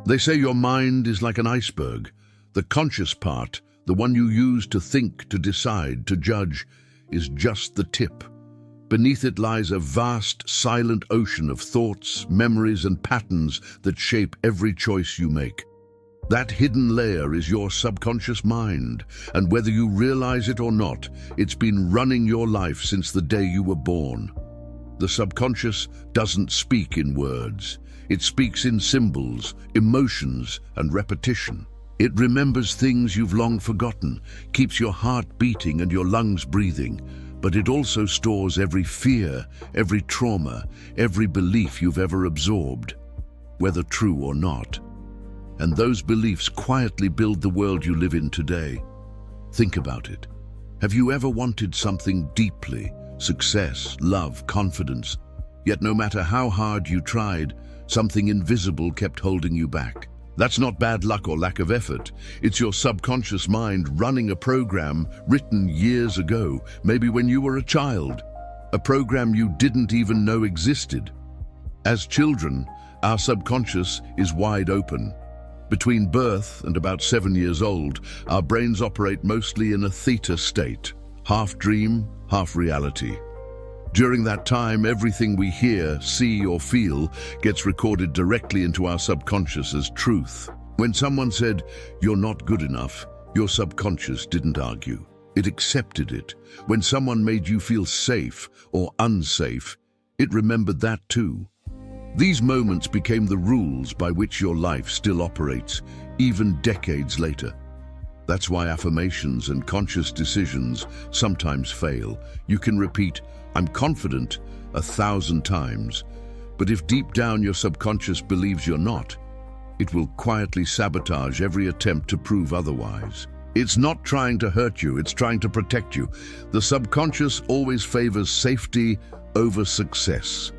They say your mind is like an iceberg. The conscious part, the one you use to think, to decide, to judge, is just the tip. Beneath it lies a vast, silent ocean of thoughts, memories, and patterns that shape every choice you make. That hidden layer is your subconscious mind, and whether you realize it or not, it's been running your life since the day you were born. The subconscious doesn't speak in words. It speaks in symbols, emotions, and repetition. It remembers things you've long forgotten, keeps your heart beating and your lungs breathing, but it also stores every fear, every trauma, every belief you've ever absorbed, whether true or not. And those beliefs quietly build the world you live in today. Think about it. Have you ever wanted something deeply? Success, love, confidence. Yet no matter how hard you tried, something invisible kept holding you back. That's not bad luck or lack of effort. It's your subconscious mind running a program written years ago, maybe when you were a child. A program you didn't even know existed. As children, our subconscious is wide open. Between birth and about 7 years old, our brains operate mostly in a theta state, half dream, half reality. During that time, everything we hear, see, or feel gets recorded directly into our subconscious as truth. When someone said, "You're not good enough," your subconscious didn't argue. It accepted it. When someone made you feel safe or unsafe, it remembered that too. These moments became the rules by which your life still operates, even decades later. That's why affirmations and conscious decisions sometimes fail. You can repeat, "I'm confident," 1,000 times, but if deep down your subconscious believes you're not, it will quietly sabotage every attempt to prove otherwise. It's not trying to hurt you, it's trying to protect you. The subconscious always favors safety over success.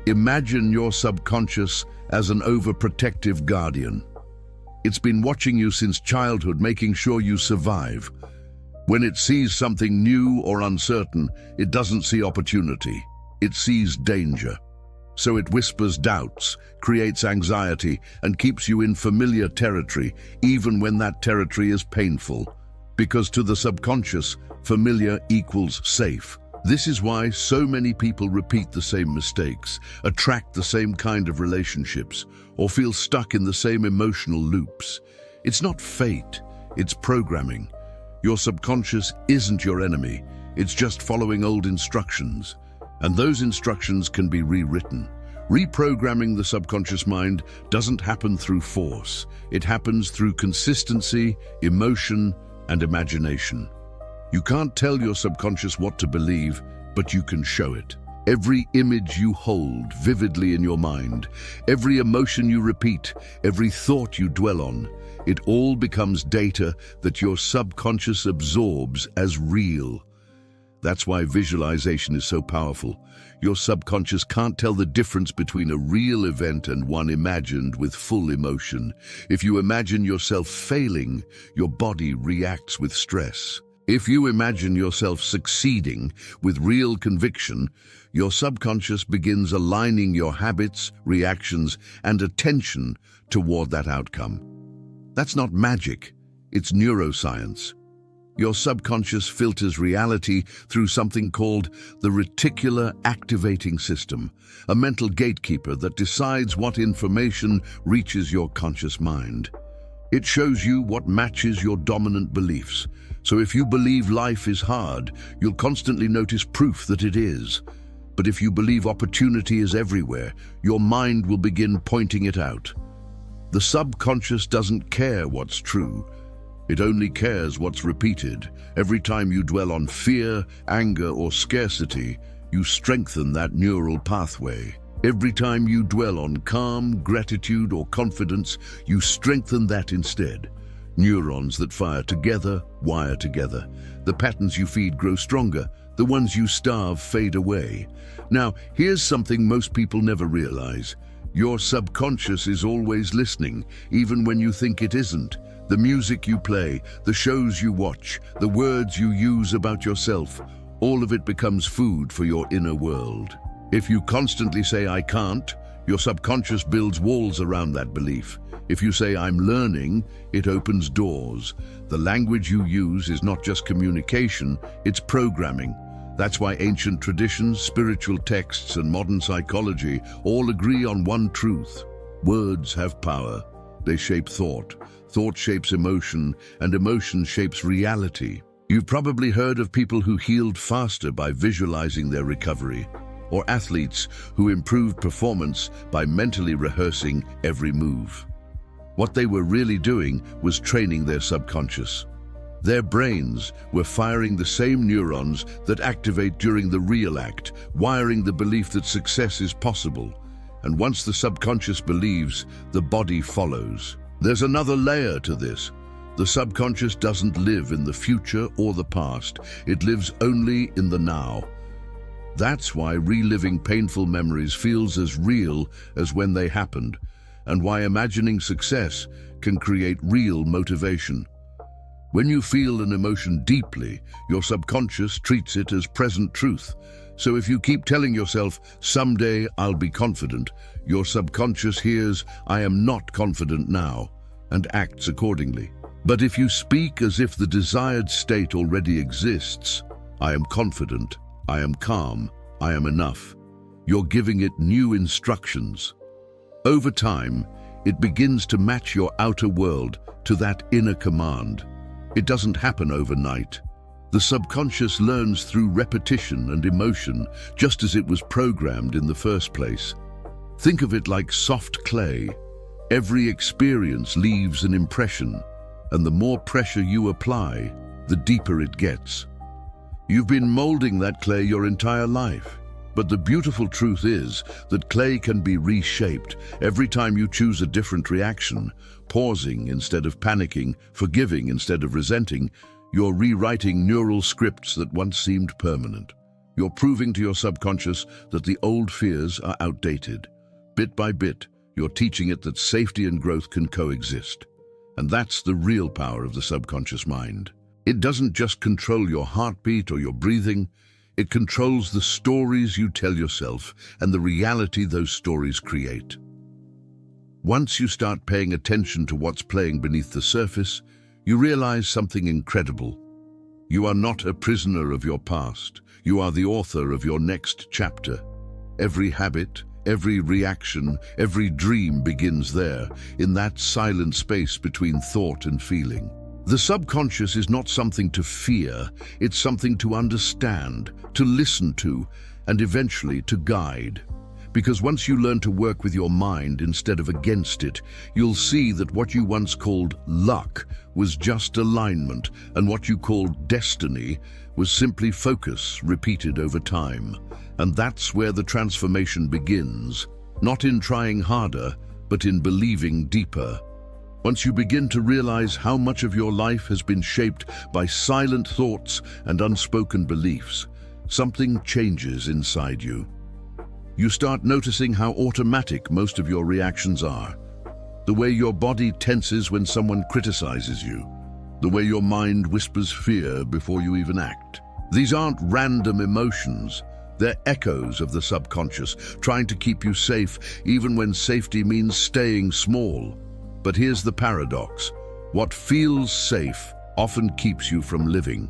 Imagine your subconscious as an overprotective guardian. It's been watching you since childhood, making sure you survive. When it sees something new or uncertain, it doesn't see opportunity. It sees danger. So it whispers doubts, creates anxiety, and keeps you in familiar territory, even when that territory is painful. Because to the subconscious, familiar equals safe. This is why so many people repeat the same mistakes, attract the same kind of relationships, or feel stuck in the same emotional loops. It's not fate, it's programming. Your subconscious isn't your enemy, it's just following old instructions. And those instructions can be rewritten. Reprogramming the subconscious mind doesn't happen through force. It happens through consistency, emotion, and imagination. You can't tell your subconscious what to believe, but you can show it. Every image you hold vividly in your mind, every emotion you repeat, every thought you dwell on, it all becomes data that your subconscious absorbs as real. That's why visualization is so powerful. Your subconscious can't tell the difference between a real event and one imagined with full emotion. If you imagine yourself failing, your body reacts with stress. If you imagine yourself succeeding with real conviction, your subconscious begins aligning your habits, reactions, and attention toward that outcome. That's not magic, it's neuroscience. Your subconscious filters reality through something called the reticular activating system, a mental gatekeeper that decides what information reaches your conscious mind. It shows you what matches your dominant beliefs. So if you believe life is hard, you'll constantly notice proof that it is. But if you believe opportunity is everywhere, your mind will begin pointing it out. The subconscious doesn't care what's true. It only cares what's repeated. Every time you dwell on fear, anger, or scarcity, you strengthen that neural pathway. Every time you dwell on calm, gratitude, or confidence, you strengthen that instead. Neurons that fire together, wire together. The patterns you feed grow stronger. The ones you starve fade away. Now, here's something most people never realize. Your subconscious is always listening, even when you think it isn't. The music you play, the shows you watch, the words you use about yourself, all of it becomes food for your inner world. If you constantly say, "I can't," Your subconscious builds walls around that belief. If you say, "I'm learning," it opens doors. The language you use is not just communication, it's programming. That's why ancient traditions, spiritual texts, and modern psychology all agree on one truth. Words have power. They shape thought. Thought shapes emotion, and emotion shapes reality. You've probably heard of people who healed faster by visualizing their recovery, or athletes who improved performance by mentally rehearsing every move. What they were really doing was training their subconscious. Their brains were firing the same neurons that activate during the real act, wiring the belief that success is possible. And once the subconscious believes, the body follows. There's another layer to this. The subconscious doesn't live in the future or the past. It lives only in the now. That's why reliving painful memories feels as real as when they happened, and why imagining success can create real motivation. When you feel an emotion deeply, your subconscious treats it as present truth. So if you keep telling yourself, "Someday I'll be confident," your subconscious hears, "I am not confident now," and acts accordingly. But if you speak as if the desired state already exists, "I am confident, I am calm, I am enough," you're giving it new instructions. Over time, it begins to match your outer world to that inner command. It doesn't happen overnight. The subconscious learns through repetition and emotion, just as it was programmed in the first place. Think of it like soft clay. Every experience leaves an impression, and the more pressure you apply, the deeper it gets. You've been molding that clay your entire life. But the beautiful truth is that clay can be reshaped every time you choose a different reaction. Pausing instead of panicking, forgiving instead of resenting, you're rewriting neural scripts that once seemed permanent. You're proving to your subconscious that the old fears are outdated. Bit by bit, you're teaching it that safety and growth can coexist. And that's the real power of the subconscious mind. It doesn't just control your heartbeat or your breathing. It controls the stories you tell yourself and the reality those stories create. Once you start paying attention to what's playing beneath the surface, you realize something incredible. You are not a prisoner of your past. You are the author of your next chapter. Every habit, every reaction, every dream begins there, in that silent space between thought and feeling. The subconscious is not something to fear, it's something to understand, to listen to, and eventually to guide. Because once you learn to work with your mind instead of against it, you'll see that what you once called luck was just alignment, and what you called destiny was simply focus repeated over time. And that's where the transformation begins, not in trying harder, but in believing deeper. Once you begin to realize how much of your life has been shaped by silent thoughts and unspoken beliefs, something changes inside you. You start noticing how automatic most of your reactions are. The way your body tenses when someone criticizes you. The way your mind whispers fear before you even act. These aren't random emotions. They're echoes of the subconscious, trying to keep you safe even when safety means staying small. But here's the paradox. What feels safe often keeps you from living.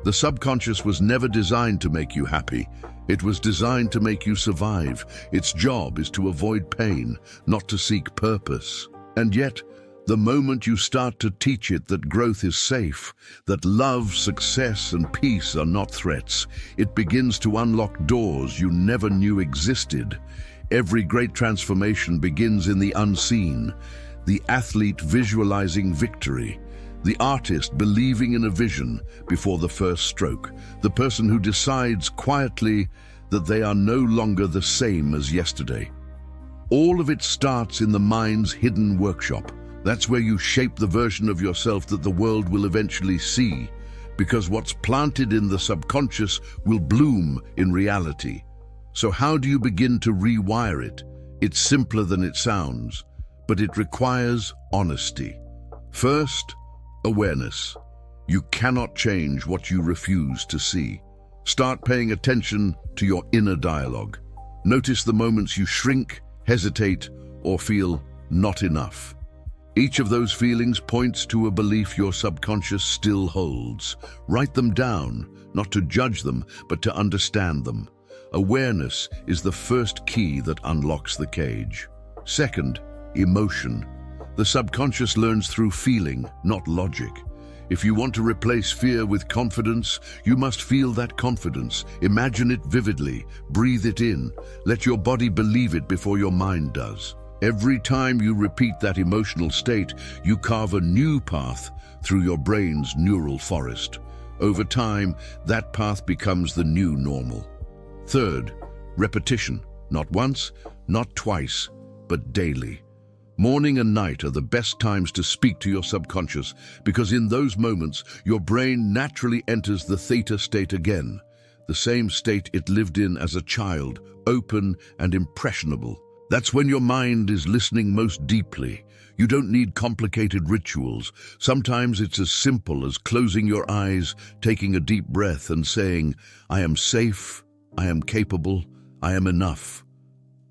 The subconscious was never designed to make you happy. It was designed to make you survive. Its job is to avoid pain, not to seek purpose. And yet, the moment you start to teach it that growth is safe, that love, success, and peace are not threats, it begins to unlock doors you never knew existed. Every great transformation begins in the unseen. The athlete visualizing victory, the artist believing in a vision before the first stroke, the person who decides quietly that they are no longer the same as yesterday. All of it starts in the mind's hidden workshop. That's where you shape the version of yourself that the world will eventually see, because what's planted in the subconscious will bloom in reality. So how do you begin to rewire it? It's simpler than it sounds. But it requires honesty. First, awareness. You cannot change what you refuse to see. Start paying attention to your inner dialogue. Notice the moments you shrink, hesitate, or feel not enough. Each of those feelings points to a belief your subconscious still holds. Write them down, not to judge them, but to understand them. Awareness is the first key that unlocks the cage. Second, emotion. The subconscious learns through feeling, not logic. If you want to replace fear with confidence, you must feel that confidence. Imagine it vividly, breathe it in, let your body believe it before your mind does. Every time you repeat that emotional state, you carve a new path through your brain's neural forest. Over time, that path becomes the new normal. Third, repetition. Not once, not twice, but daily. Morning and night are the best times to speak to your subconscious, because in those moments, your brain naturally enters the theta state again, the same state it lived in as a child, open and impressionable. That's when your mind is listening most deeply. You don't need complicated rituals. Sometimes it's as simple as closing your eyes, taking a deep breath and saying, "I am safe, I am capable, I am enough."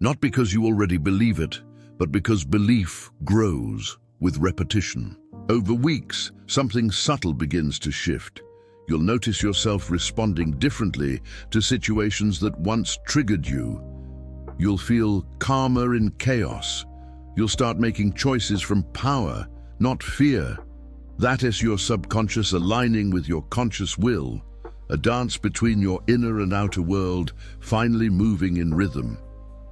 Not because you already believe it, but because belief grows with repetition. Over weeks, something subtle begins to shift. You'll notice yourself responding differently to situations that once triggered you. You'll feel calmer in chaos. You'll start making choices from power, not fear. That is your subconscious aligning with your conscious will, a dance between your inner and outer world, finally moving in rhythm.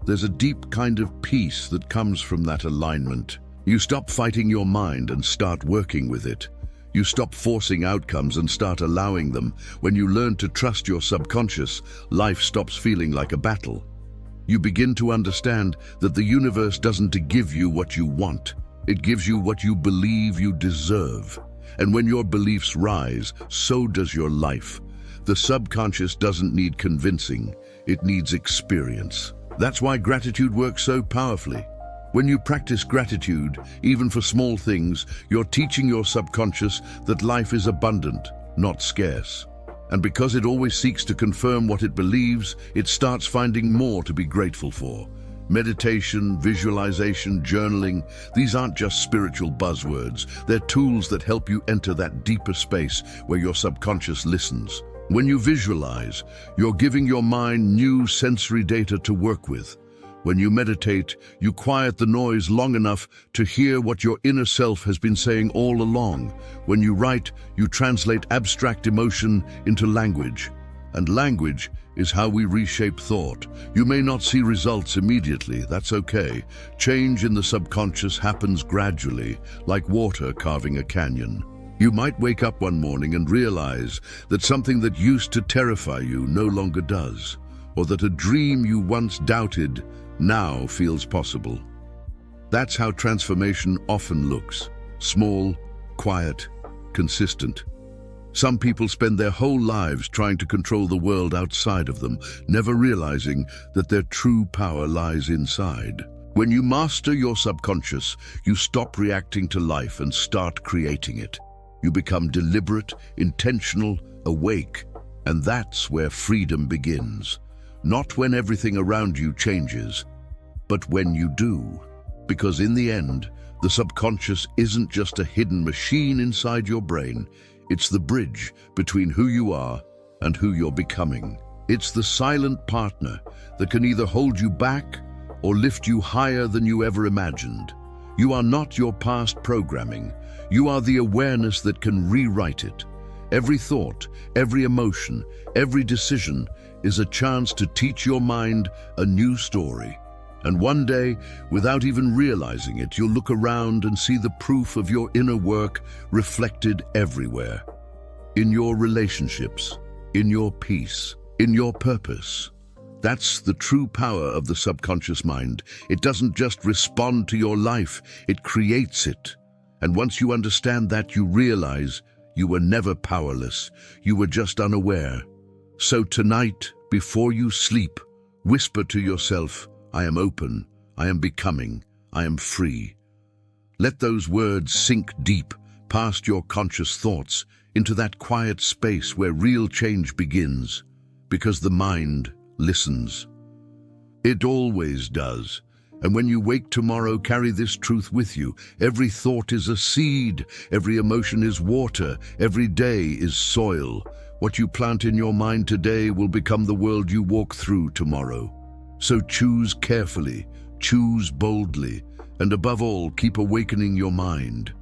There's a deep kind of peace that comes from that alignment. You stop fighting your mind and start working with it. You stop forcing outcomes and start allowing them. When you learn to trust your subconscious, life stops feeling like a battle. You begin to understand that the universe doesn't give you what you want. It gives you what you believe you deserve. And when your beliefs rise, so does your life. The subconscious doesn't need convincing, it needs experience. That's why gratitude works so powerfully. When you practice gratitude, even for small things, you're teaching your subconscious that life is abundant, not scarce. And because it always seeks to confirm what it believes, it starts finding more to be grateful for. Meditation, visualization, journaling, these aren't just spiritual buzzwords. They're tools that help you enter that deeper space where your subconscious listens. When you visualize, you're giving your mind new sensory data to work with. When you meditate, you quiet the noise long enough to hear what your inner self has been saying all along. When you write, you translate abstract emotion into language. And language is how we reshape thought. You may not see results immediately, that's okay. Change in the subconscious happens gradually, like water carving a canyon. You might wake up one morning and realize that something that used to terrify you no longer does, or that a dream you once doubted now feels possible. That's how transformation often looks. Small, quiet, consistent. Some people spend their whole lives trying to control the world outside of them, never realizing that their true power lies inside. When you master your subconscious, you stop reacting to life and start creating it. You become deliberate, intentional, awake, and that's where freedom begins. Not when everything around you changes, but when you do. Because in the end, the subconscious isn't just a hidden machine inside your brain. It's the bridge between who you are and who you're becoming. It's the silent partner that can either hold you back or lift you higher than you ever imagined. You are not your past programming. You are the awareness that can rewrite it. Every thought, every emotion, every decision is a chance to teach your mind a new story. And one day, without even realizing it, you'll look around and see the proof of your inner work reflected everywhere. In your relationships, in your peace, in your purpose. That's the true power of the subconscious mind. It doesn't just respond to your life, it creates it. And once you understand that, you realize you were never powerless, you were just unaware. So tonight, before you sleep, whisper to yourself, "I am open, I am becoming, I am free." Let those words sink deep past your conscious thoughts into that quiet space where real change begins, because the mind listens. It always does, And when you wake tomorrow, carry this truth with you. Every thought is a seed, every emotion is water, every day is soil. What you plant in your mind today will become the world you walk through tomorrow. So choose carefully, choose boldly, and above all, keep awakening your mind.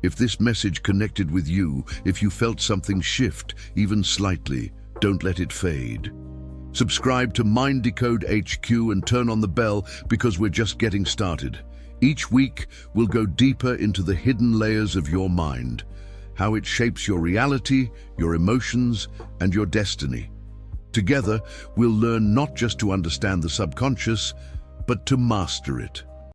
If this message connected with you, if you felt something shift, even slightly, don't let it fade. Subscribe to Mind Decode HQ and turn on the bell because we're just getting started. Each week, we'll go deeper into the hidden layers of your mind, how it shapes your reality, your emotions, and your destiny. Together, we'll learn not just to understand the subconscious, but to master it.